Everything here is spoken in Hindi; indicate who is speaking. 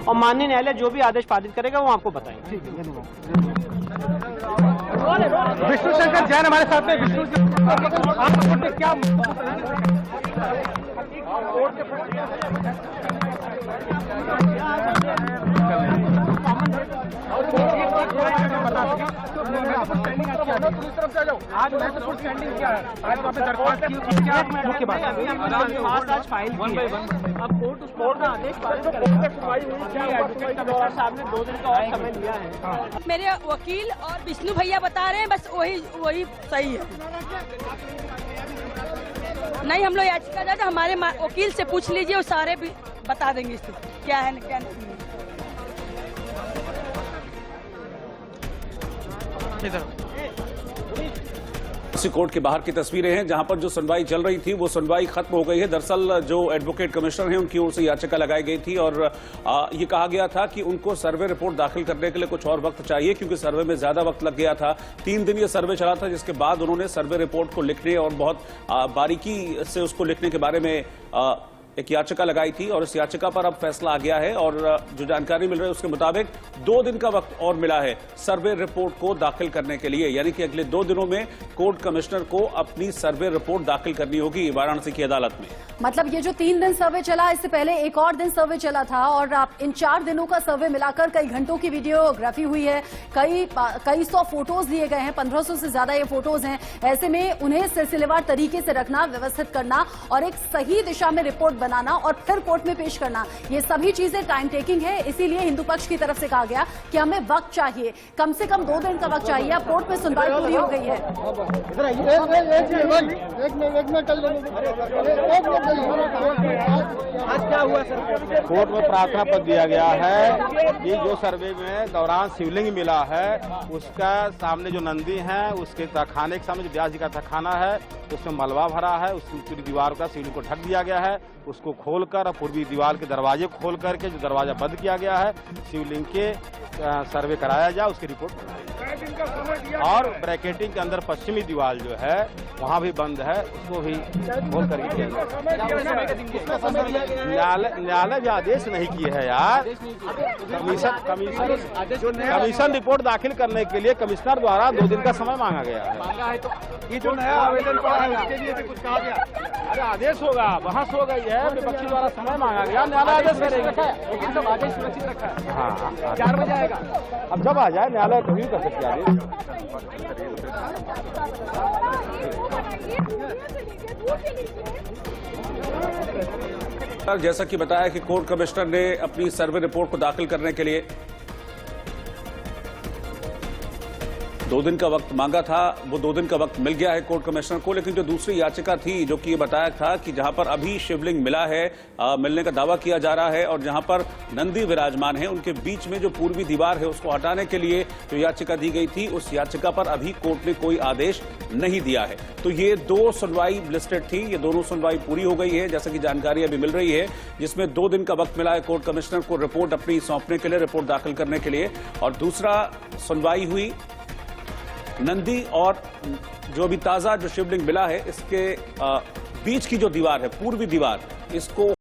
Speaker 1: और माननीय न्यायालय जो भी आदेश पारित करेगा वो आपको बताएंगे।
Speaker 2: विष्णु शंकर जैन हमारे साथ में। विष्णु क्या आज महत्वपूर्ण स्टैंडिंग क्या है? आज वहाँ पे दरख्वास्त की क्या मुख्य बात है?
Speaker 1: आज फाइल की है। अब कोर्ट का आदेश पारित करेगा। साहब ने 2 दिन का और समय लिया है।
Speaker 3: मेरे वकील और विष्णु भैया बता रहे हैं, बस वही सही है। नहीं, हम लोग याचिका दादा हमारे वकील से पूछ लीजिए, वो सारे भी बता देंगे इसमें क्या है क्या नहीं है।
Speaker 4: इसी कोर्ट के बाहर की तस्वीरें हैं जहां पर जो सुनवाई चल रही थी वो सुनवाई खत्म हो गई है। दरअसल जो एडवोकेट कमिश्नर हैं उनकी ओर से याचिका लगाई गई थी और ये कहा गया था कि उनको सर्वे रिपोर्ट दाखिल करने के लिए कुछ और वक्त चाहिए, क्योंकि सर्वे में ज्यादा वक्त लग गया था। 3 दिन ये सर्वे चला था, जिसके बाद उन्होंने सर्वे रिपोर्ट को लिखने और बहुत बारीकी से उसको लिखने के बारे में एक याचिका लगाई थी और इस याचिका पर अब फैसला आ गया है। और जो जानकारी मिल रही है उसके मुताबिक 2 दिन का वक्त और मिला है सर्वे रिपोर्ट को दाखिल करने के लिए, यानी कि अगले 2 दिनों में कोर्ट कमिश्नर को अपनी सर्वे रिपोर्ट दाखिल करनी होगी वाराणसी की अदालत में।
Speaker 5: मतलब ये जो 3 दिन सर्वे चला, इससे पहले एक और दिन सर्वे चला था और इन 4 दिनों का सर्वे मिलाकर कई घंटों की वीडियोग्राफी हुई है, कई 100 फोटोज लिए गए हैं, 1500 से ज्यादा ये फोटोज हैं। ऐसे में उन्हें सिलसिलेवार तरीके से रखना, व्यवस्थित करना और एक सही दिशा में रिपोर्ट बनाना और फिर कोर्ट में पेश करना, ये सभी चीजें टाइम टेकिंग है। इसीलिए हिंदू पक्ष की तरफ से कहा गया कि हमें वक्त चाहिए, कम से कम 2 दिन का वक्त चाहिए। अब कोर्ट में सुनवाई पूरी हो गई है।
Speaker 2: आज क्या हुआ सर?
Speaker 6: कोर्ट में प्रार्थना पत्र दिया गया है कि जो सर्वे में दौरान शिवलिंग मिला है उसका सामने जो नंदी है उसके तहखाने के सामने जो व्यास जी का तहखाना है उसमें मलबा भरा है, उसकी पूरी दीवार का शिवलिंग को ढक दिया गया है। उसको खोलकर पूर्वी दीवार के दरवाजे को खोल करके जो दरवाजा बंद किया गया है, शिवलिंग के सर्वे कराया जाए, उसकी रिपोर्ट और ब्रैकेटिंग के अंदर पश्चिमी दीवार जो है वहाँ भी बंद है, उसको भी खोल करके किया जाए। न्यायालय भी आदेश नहीं किए है यार। कमीशन रिपोर्ट दाखिल करने के लिए कमिश्नर द्वारा 2 दिन का समय मांगा गया है।
Speaker 2: तो ये जो नया आवेदन पड़ा है उसके लिए कुछ कहा गया?
Speaker 6: अरे आदेश होगा, बहस हो गई है, विपक्षी द्वारा समय मांगा गया, न्यायालय आदेश करेगा।
Speaker 2: लेकिन सब आदेश सुरक्षित रखा है।
Speaker 6: हाँ,
Speaker 2: 4 बजे आएगा।
Speaker 6: अब जब आ जाए न्यायालय कभी कर सकते आदेश।
Speaker 4: जैसा कि बताया कि कोर्ट कमिश्नर ने अपनी सर्वे रिपोर्ट को दाखिल करने के लिए 2 दिन का वक्त मांगा था, वो 2 दिन का वक्त मिल गया है कोर्ट कमिश्नर को। लेकिन जो दूसरी याचिका थी जो कि ये बताया था कि जहां पर अभी शिवलिंग मिला है, मिलने का दावा किया जा रहा है और जहां पर नंदी विराजमान है, उनके बीच में जो पूर्वी दीवार है उसको हटाने के लिए जो याचिका दी गई थी, उस याचिका पर अभी कोर्ट ने कोई आदेश नहीं दिया है। तो ये 2 सुनवाई लिस्टेड थी, ये दोनों सुनवाई पूरी हो गई है जैसा कि जानकारी अभी मिल रही है, जिसमें 2 दिन का वक्त मिला है कोर्ट कमिश्नर को रिपोर्ट अपनी सौंपने के लिए, रिपोर्ट दाखिल करने के लिए। और दूसरा सुनवाई हुई नंदी और जो अभी ताजा जो शिवलिंग मिला है इसके बीच की जो दीवार है, पूर्वी दीवार, इसको